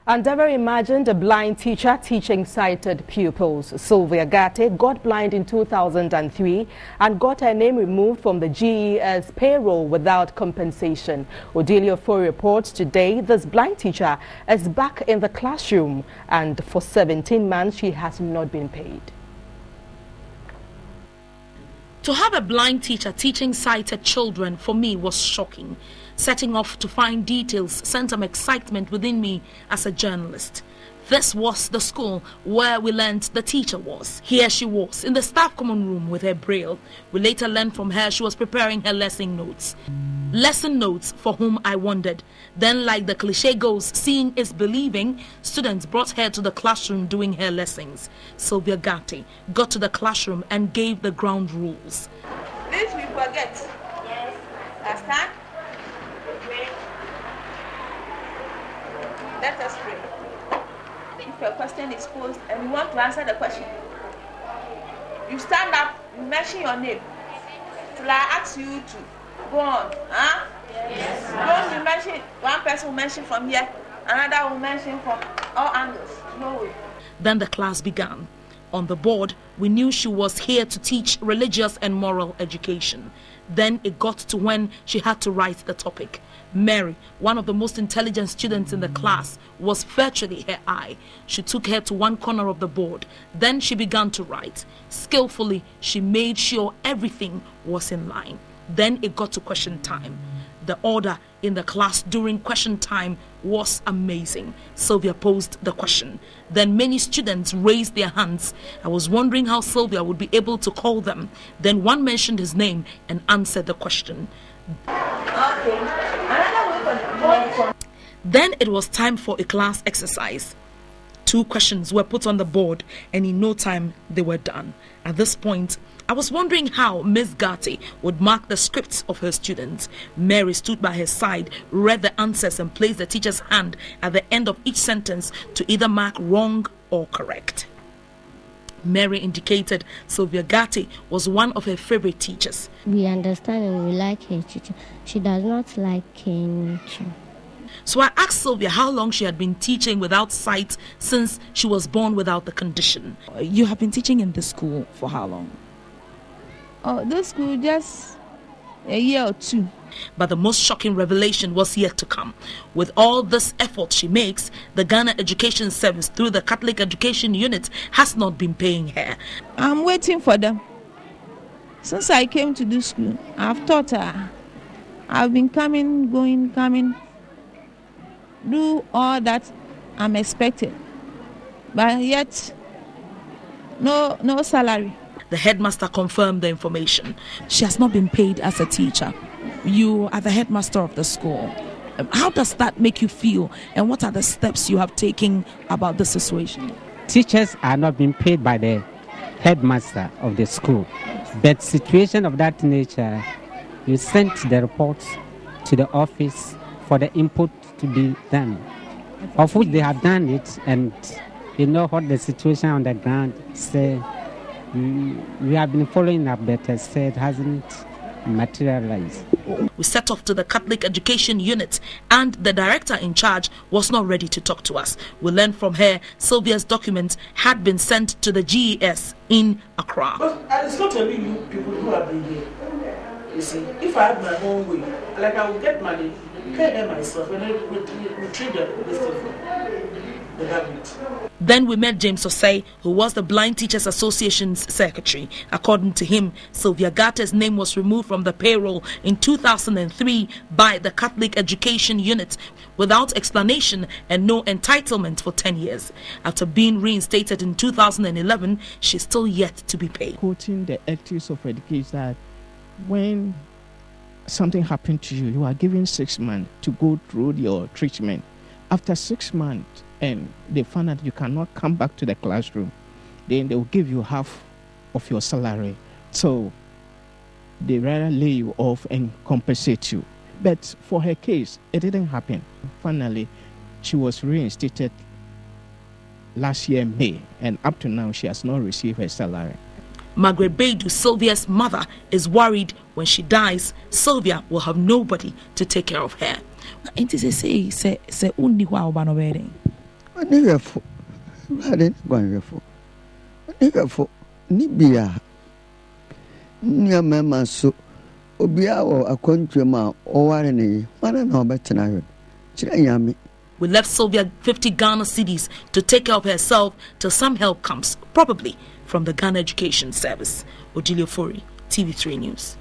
And ever imagined a blind teacher teaching sighted pupils? Sylvia Gate got blind in 2003 and got her name removed from the GES payroll without compensation. Odelia Fori reports today this blind teacher is back in the classroom, and for 17 months she has not been paid. To have a blind teacher teaching sighted children for me was shocking. Setting off to find details sent some excitement within me as a journalist. This was the school where we learned the teacher was. Here she was in the staff common room with her braille. We later learned from her she was preparing her lesson notes. Lesson notes for whom I wondered. Then, like the cliche goes, seeing is believing, students brought her to the classroom doing her lessons. Sylvia Gate got to the classroom and gave the ground rules. This we forget. Yes. Understand? Let us pray. If a question is posed and you want to answer the question, you stand up, you mention your name. Till I ask you to go on. Huh? Yes. Don't you mention, one person will mention from here, another will mention from all angles. No way. Then the class began. On the board, we knew she was here to teach religious and moral education. Then it got to when she had to write the topic. Mary, one of the most intelligent students in the class, was virtually her eye. She took her to one corner of the board. Then she began to write. Skillfully, she made sure everything was in line. Then it got to question time. The order in the class during question time was amazing. Sylvia posed the question. Then many students raised their hands. I was wondering how Sylvia would be able to call them. Then one mentioned his name and answered the question. Then it was time for a class exercise. 2 questions were put on the board, and in no time they were done. At this point, I was wondering how Miss Gate would mark the scripts of her students. Mary stood by her side, read the answers, and placed the teacher's hand at the end of each sentence to either mark wrong or correct. Mary indicated Sylvia Gate was one of her favorite teachers. We understand and we like her teacher. She does not like any teacher. So I asked Sylvia how long she had been teaching without sight since she was born without the condition. You have been teaching in this school for how long? Oh, this school just a year or 2. But the most shocking revelation was yet to come. With all this effort she makes, the Ghana Education Service through the Catholic Education Unit has not been paying her. I'm waiting for them. Since I came to this school, I've taught her. I've been coming, going, coming. Do all that I'm expected. But yet, no salary. The headmaster confirmed the information. She has not been paid as a teacher. You are the headmaster of the school. How does that make you feel? And what are the steps you have taken about the situation? Teachers are not being paid by the headmaster of the school. But situation of that nature, you sent the reports to the office for the input to be done, of which they have done it, and you know what the situation on the ground say. We have been following up, but it hasn't materialized. We set off to the Catholic Education Unit, and the director in charge was not ready to talk to us. We learned from her Sylvia's documents had been sent to the GES in Accra. But it's not only you people who have been here. You see, if I had my own way, like I would get money, pay them myself, and I would retrieve the stuff from the government. Then we met James Osei, who was the Blind Teachers Association's secretary. According to him, Sylvia Gate's name was removed from the payroll in 2003 by the Catholic Education Unit without explanation and no entitlement for 10 years. After being reinstated in 2011, she's still yet to be paid. Quoting the ethics of education, that when something happened to you, you are given 6 months to go through your treatment. After 6 months, and they find out you cannot come back to the classroom, then they will give you half of your salary. So they rather lay you off and compensate you. But for her case, it didn't happen. Finally, she was reinstated last year, May, and up to now, she has not received her salary. Margaret Baidu, Sylvia's mother, is worried when she dies, Sylvia will have nobody to take care of her. Niggerful. I didn't go and for. Niggerful. Nibia. Near Mamma so. Obia or a country ma or any. One and all better than I. We left Sylvia 50 Ghana cedis to take care of herself till some help comes, probably from the Ghana Education Service. Odilio Fori, TV3 News.